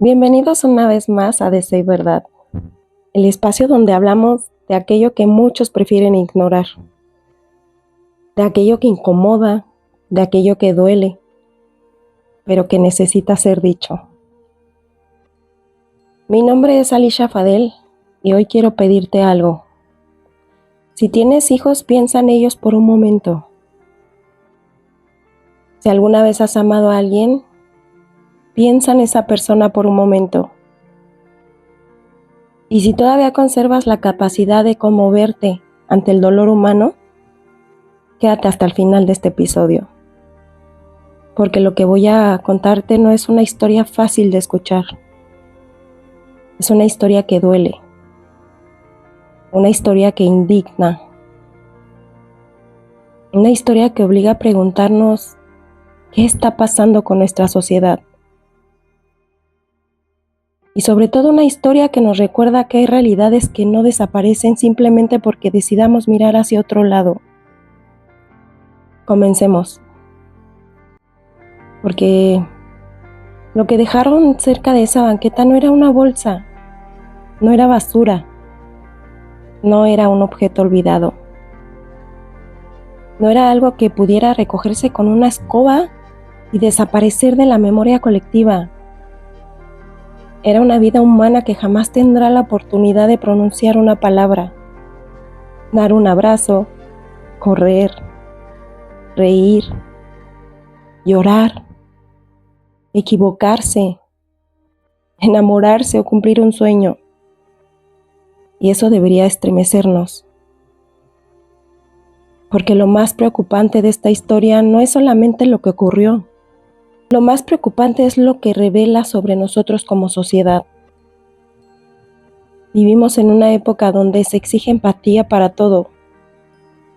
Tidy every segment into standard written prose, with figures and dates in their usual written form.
Bienvenidos una vez más a Deseo y Verdad, el espacio donde hablamos de aquello que muchos prefieren ignorar, de aquello que incomoda, de aquello que duele, pero que necesita ser dicho. Mi nombre es Alicia Fadel y hoy quiero pedirte algo. Si tienes hijos, piensa en ellos por un momento. Si alguna vez has amado a alguien, piensa en esa persona por un momento. Y si todavía conservas la capacidad de conmoverte ante el dolor humano, quédate hasta el final de este episodio, porque lo que voy a contarte no es una historia fácil de escuchar. Es una historia que duele, una historia que indigna, una historia que obliga a preguntarnos qué está pasando con nuestra sociedad. Y sobre todo una historia que nos recuerda que hay realidades que no desaparecen simplemente porque decidamos mirar hacia otro lado. Comencemos. Porque lo que dejaron cerca de esa banqueta no era una bolsa, no era basura, no era un objeto olvidado. No era algo que pudiera recogerse con una escoba y desaparecer de la memoria colectiva. Era una vida humana que jamás tendrá la oportunidad de pronunciar una palabra, dar un abrazo, correr, reír, llorar, equivocarse, enamorarse o cumplir un sueño. Y eso debería estremecernos. Porque lo más preocupante de esta historia no es solamente lo que ocurrió. Lo más preocupante es lo que revela sobre nosotros como sociedad. Vivimos en una época donde se exige empatía para todo,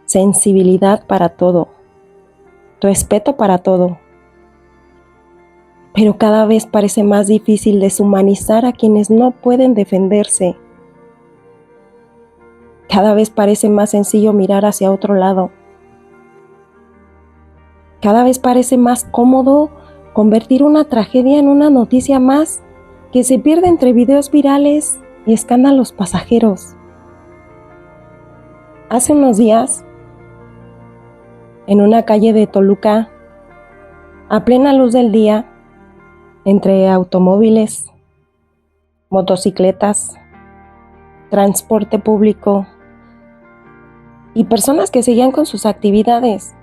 sensibilidad para todo, respeto para todo. Pero cada vez parece más difícil deshumanizar a quienes no pueden defenderse. Cada vez parece más sencillo mirar hacia otro lado. Cada vez parece más cómodo convertir una tragedia en una noticia más que se pierde entre videos virales y escándalos pasajeros. Hace unos días, en una calle de Toluca, a plena luz del día, entre automóviles, motocicletas, transporte público y personas que seguían con sus actividades,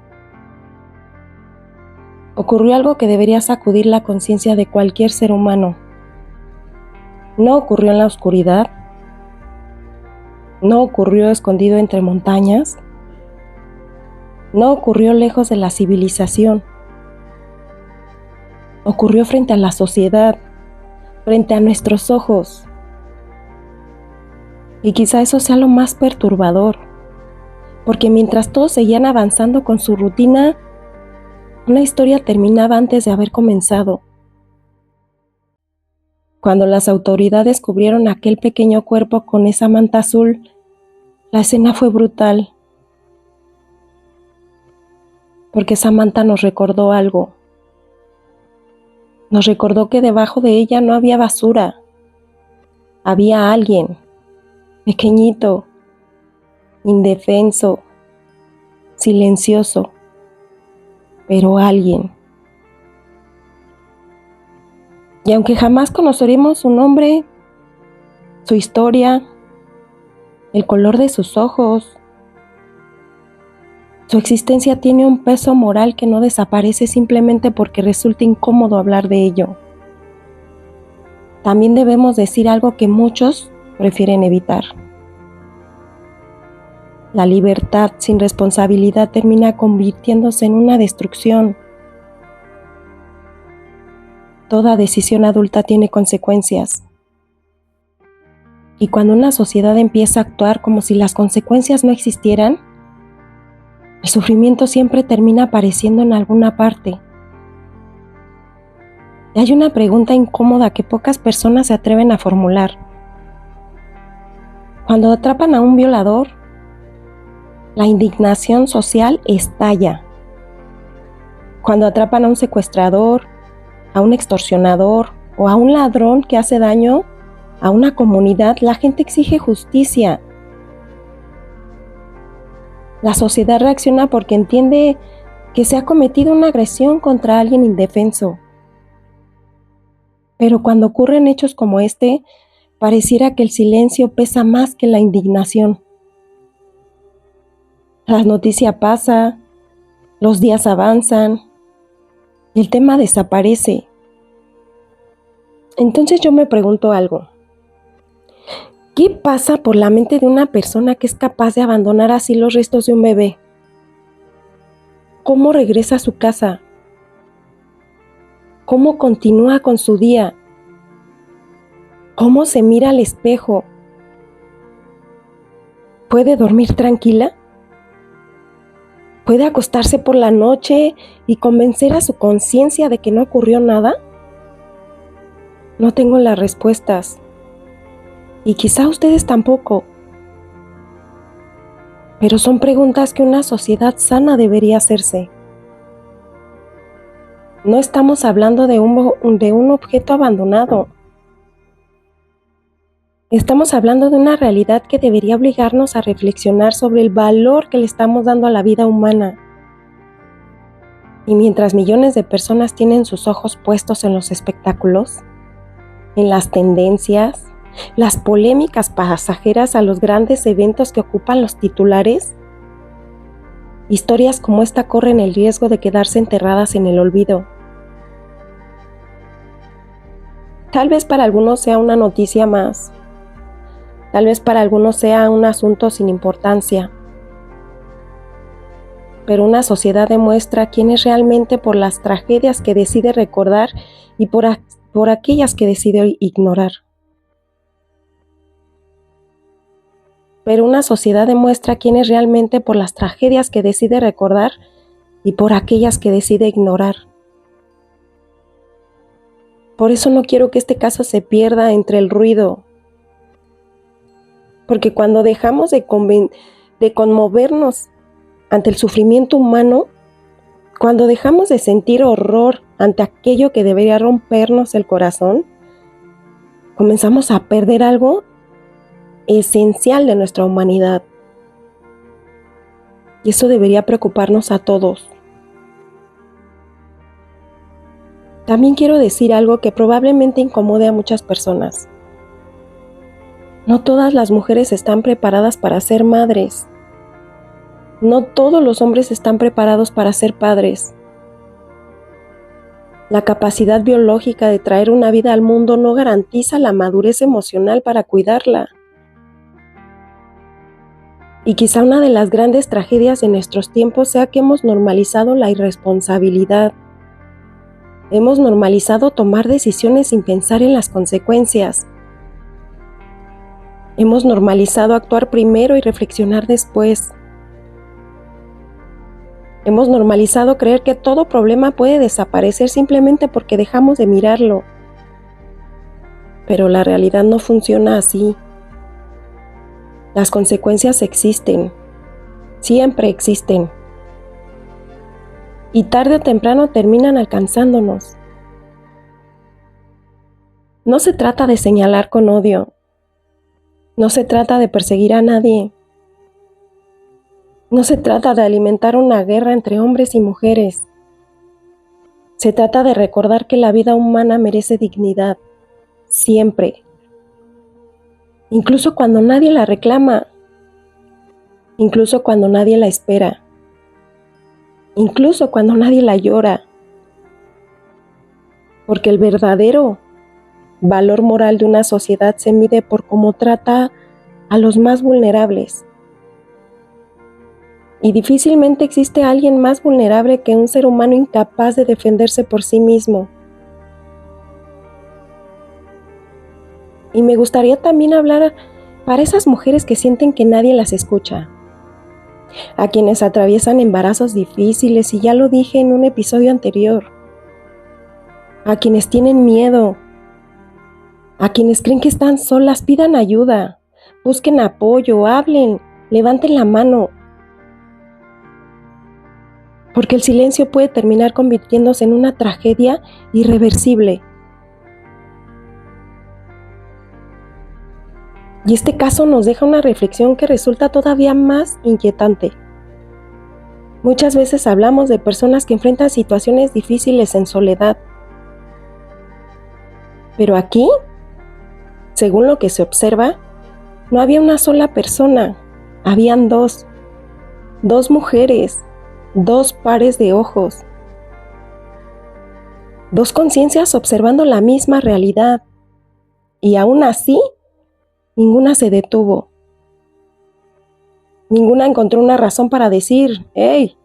ocurrió algo que debería sacudir la conciencia de cualquier ser humano. No ocurrió en la oscuridad, no ocurrió escondido entre montañas, no ocurrió lejos de la civilización. Ocurrió frente a la sociedad, frente a nuestros ojos. Y quizá eso sea lo más perturbador, porque mientras todos seguían avanzando con su rutina, una historia terminaba antes de haber comenzado. Cuando las autoridades cubrieron aquel pequeño cuerpo con esa manta azul, la escena fue brutal, porque esa manta nos recordó algo. Nos recordó que debajo de ella no había basura, había alguien, pequeñito, indefenso, silencioso, pero alguien. Y aunque jamás conoceremos su nombre, su historia, el color de sus ojos, su existencia tiene un peso moral que no desaparece simplemente porque resulta incómodo hablar de ello. También debemos decir algo que muchos prefieren evitar. La libertad sin responsabilidad termina convirtiéndose en una destrucción. Toda decisión adulta tiene consecuencias. Y cuando una sociedad empieza a actuar como si las consecuencias no existieran, el sufrimiento siempre termina apareciendo en alguna parte. Y hay una pregunta incómoda que pocas personas se atreven a formular. Cuando atrapan a un violador, la indignación social estalla. Cuando atrapan a un secuestrador, a un extorsionador o a un ladrón que hace daño a una comunidad, la gente exige justicia. La sociedad reacciona porque entiende que se ha cometido una agresión contra alguien indefenso. Pero cuando ocurren hechos como este, pareciera que el silencio pesa más que la indignación. La noticia pasa, los días avanzan, y el tema desaparece. Entonces yo me pregunto algo. ¿Qué pasa por la mente de una persona que es capaz de abandonar así los restos de un bebé? ¿Cómo regresa a su casa? ¿Cómo continúa con su día? ¿Cómo se mira al espejo? ¿Puede dormir tranquila? ¿Puede acostarse por la noche y convencer a su conciencia de que no ocurrió nada? No tengo las respuestas. Y quizá ustedes tampoco. Pero son preguntas que una sociedad sana debería hacerse. No estamos hablando de un objeto abandonado. Estamos hablando de una realidad que debería obligarnos a reflexionar sobre el valor que le estamos dando a la vida humana. Y mientras millones de personas tienen sus ojos puestos en los espectáculos, en las tendencias, las polémicas pasajeras a los grandes eventos que ocupan los titulares, historias como esta corren el riesgo de quedarse enterradas en el olvido. Tal vez para algunos sea una noticia más. Tal vez para algunos sea un asunto sin importancia. Pero una sociedad demuestra quién es realmente por las tragedias que decide recordar y por aquellas que decide ignorar. Pero una sociedad demuestra quién es realmente por las tragedias que decide recordar y por aquellas que decide ignorar. Por eso no quiero que este caso se pierda entre el ruido. Porque cuando dejamos de conmovernos ante el sufrimiento humano, cuando dejamos de sentir horror ante aquello que debería rompernos el corazón, comenzamos a perder algo esencial de nuestra humanidad. Y eso debería preocuparnos a todos. También quiero decir algo que probablemente incomode a muchas personas. No todas las mujeres están preparadas para ser madres. No todos los hombres están preparados para ser padres. La capacidad biológica de traer una vida al mundo no garantiza la madurez emocional para cuidarla. Y quizá una de las grandes tragedias de nuestros tiempos sea que hemos normalizado la irresponsabilidad. Hemos normalizado tomar decisiones sin pensar en las consecuencias. Hemos normalizado actuar primero y reflexionar después. Hemos normalizado creer que todo problema puede desaparecer simplemente porque dejamos de mirarlo. Pero la realidad no funciona así. Las consecuencias existen, siempre existen. Y tarde o temprano terminan alcanzándonos. No se trata de señalar con odio. No se trata de perseguir a nadie. No se trata de alimentar una guerra entre hombres y mujeres. Se trata de recordar que la vida humana merece dignidad, siempre. Incluso cuando nadie la reclama. Incluso cuando nadie la espera. Incluso cuando nadie la llora. Porque el verdadero valor moral de una sociedad se mide por cómo trata a los más vulnerables. Y difícilmente existe alguien más vulnerable que un ser humano incapaz de defenderse por sí mismo. Y me gustaría también hablar para esas mujeres que sienten que nadie las escucha, a quienes atraviesan embarazos difíciles, y ya lo dije en un episodio anterior, a quienes tienen miedo, a quienes creen que están solas. Pidan ayuda, busquen apoyo, hablen, levanten la mano. Porque el silencio puede terminar convirtiéndose en una tragedia irreversible. Y este caso nos deja una reflexión que resulta todavía más inquietante. Muchas veces hablamos de personas que enfrentan situaciones difíciles en soledad. Pero aquí, según lo que se observa, no había una sola persona, habían dos mujeres, dos pares de ojos, dos conciencias observando la misma realidad. Y aún así, ninguna se detuvo. Ninguna encontró una razón para decir, hey,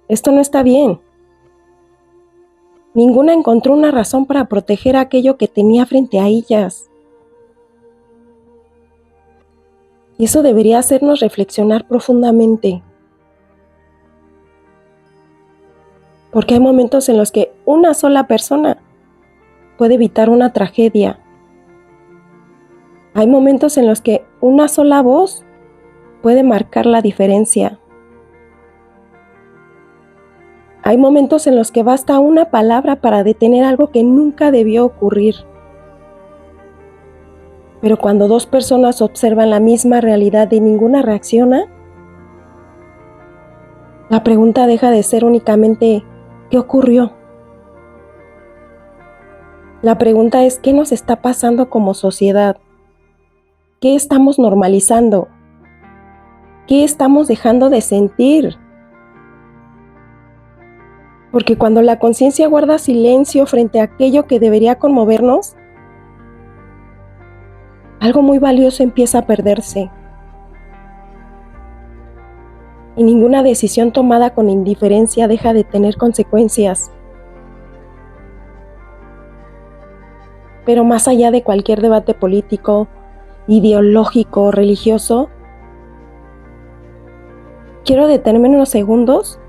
esto no está bien. Ninguna encontró una razón para proteger aquello que tenía frente a ellas. Y eso debería hacernos reflexionar profundamente. Porque hay momentos en los que una sola persona puede evitar una tragedia. Hay momentos en los que una sola voz puede marcar la diferencia. Hay momentos en los que basta una palabra para detener algo que nunca debió ocurrir. Pero cuando dos personas observan la misma realidad y ninguna reacciona, la pregunta deja de ser únicamente ¿qué ocurrió? La pregunta es ¿qué nos está pasando como sociedad? ¿Qué estamos normalizando? ¿Qué estamos dejando de sentir? Porque cuando la conciencia guarda silencio frente a aquello que debería conmovernos, algo muy valioso empieza a perderse. Y ninguna decisión tomada con indiferencia deja de tener consecuencias. Pero más allá de cualquier debate político, ideológico o religioso, quiero detenerme unos segundos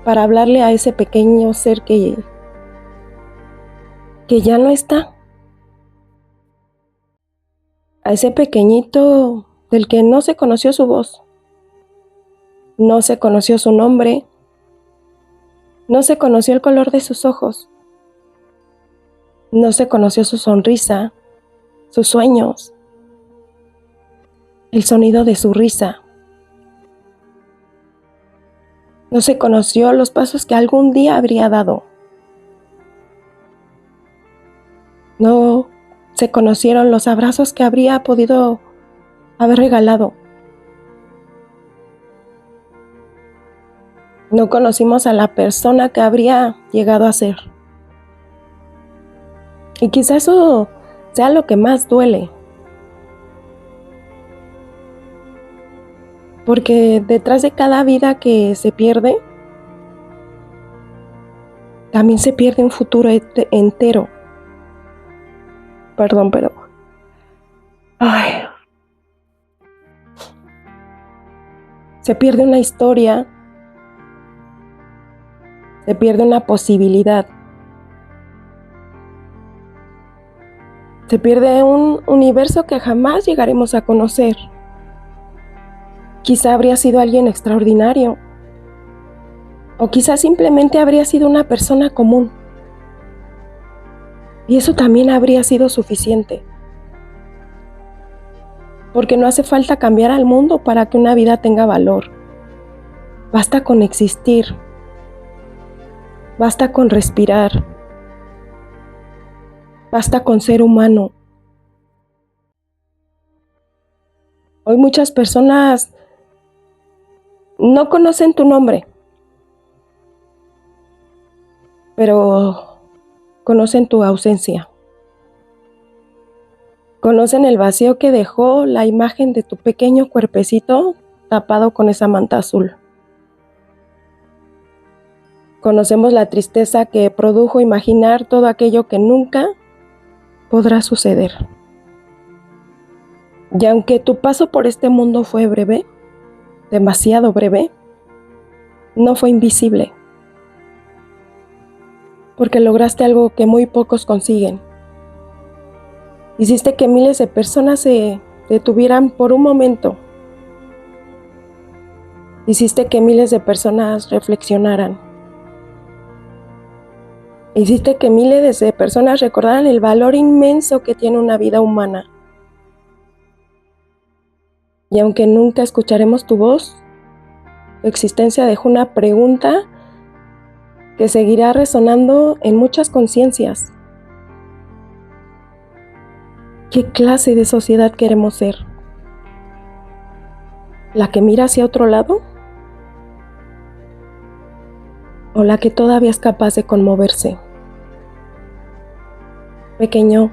para hablarle a ese pequeño ser que ya no está. A ese pequeñito del que no se conoció su voz, no se conoció su nombre, no se conoció el color de sus ojos, no se conoció su sonrisa, sus sueños, el sonido de su risa. No se conoció los pasos que algún día habría dado. No se conocieron los abrazos que habría podido haber regalado. No conocimos a la persona que habría llegado a ser. Y quizá eso sea lo que más duele. Porque detrás de cada vida que se pierde, también se pierde un futuro entero. Perdón, pero... Se pierde una historia, se pierde una posibilidad. Se pierde un universo que jamás llegaremos a conocer. Quizá habría sido alguien extraordinario. O quizá simplemente habría sido una persona común. Y eso también habría sido suficiente. Porque no hace falta cambiar al mundo para que una vida tenga valor. Basta con existir. Basta con respirar. Basta con ser humano. Hoy muchas personas no conocen tu nombre, pero conocen tu ausencia. Conocen el vacío que dejó la imagen de tu pequeño cuerpecito tapado con esa manta azul. Conocemos la tristeza que produjo imaginar todo aquello que nunca podrá suceder. Y aunque tu paso por este mundo fue breve, demasiado breve, no fue invisible. Porque lograste algo que muy pocos consiguen. Hiciste que miles de personas se detuvieran por un momento. Hiciste que miles de personas reflexionaran. Hiciste que miles de personas recordaran el valor inmenso que tiene una vida humana. Y aunque nunca escucharemos tu voz, tu existencia dejó una pregunta que seguirá resonando en muchas conciencias. ¿Qué clase de sociedad queremos ser? ¿La que mira hacia otro lado? ¿O la que todavía es capaz de conmoverse? Pequeño,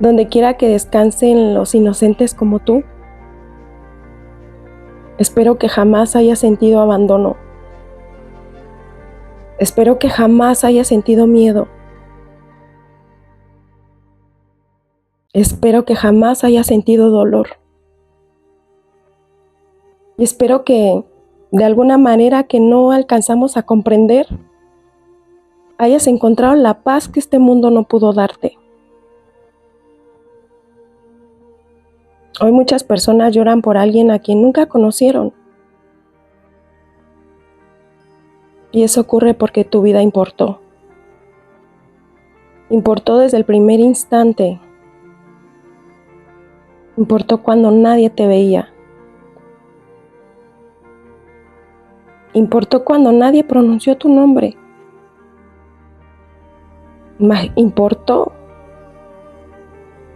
donde quiera que descansen los inocentes como tú, espero que jamás hayas sentido abandono. Espero que jamás hayas sentido miedo. Espero que jamás hayas sentido dolor. Y espero que, de alguna manera que no alcanzamos a comprender, hayas encontrado la paz que este mundo no pudo darte. Hoy muchas personas lloran por alguien a quien nunca conocieron. Y eso ocurre porque tu vida importó. Importó desde el primer instante. Importó cuando nadie te veía. Importó cuando nadie pronunció tu nombre.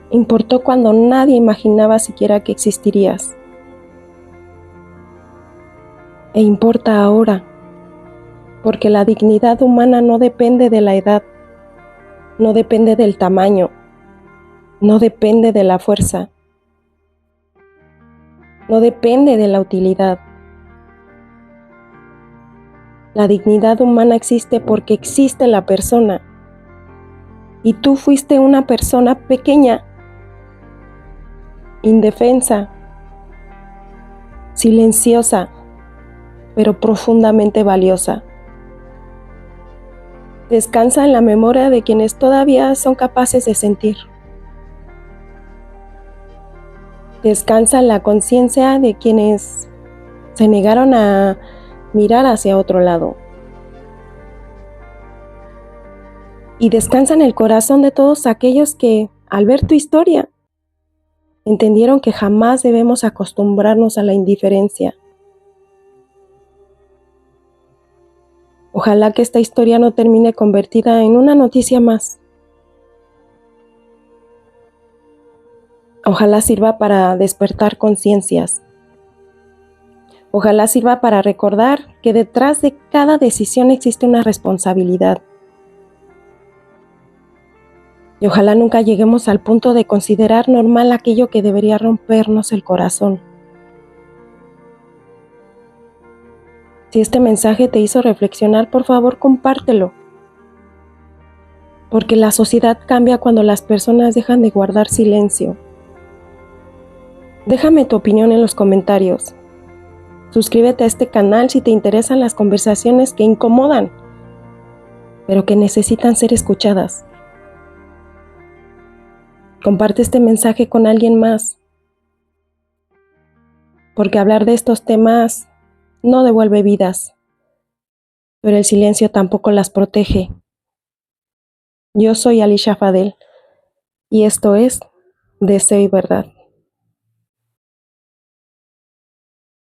Importó cuando nadie imaginaba siquiera que existirías. E importa ahora, porque la dignidad humana no depende de la edad, no depende del tamaño, no depende de la fuerza, no depende de la utilidad. La dignidad humana existe porque existe la persona. Y tú fuiste una persona pequeña, indefensa, silenciosa, pero profundamente valiosa. Descansa en la memoria de quienes todavía son capaces de sentir. Descansa en la conciencia de quienes se negaron a mirar hacia otro lado. Y descansa en el corazón de todos aquellos que, al ver tu historia, entendieron que jamás debemos acostumbrarnos a la indiferencia. Ojalá que esta historia no termine convertida en una noticia más. Ojalá sirva para despertar conciencias. Ojalá sirva para recordar que detrás de cada decisión existe una responsabilidad. Y ojalá nunca lleguemos al punto de considerar normal aquello que debería rompernos el corazón. Si este mensaje te hizo reflexionar, por favor, compártelo. Porque la sociedad cambia cuando las personas dejan de guardar silencio. Déjame tu opinión en los comentarios. Suscríbete a este canal si te interesan las conversaciones que incomodan, pero que necesitan ser escuchadas. Comparte este mensaje con alguien más, porque hablar de estos temas no devuelve vidas, pero el silencio tampoco las protege. Yo soy Alicia Fadel y esto es Deseo y Verdad.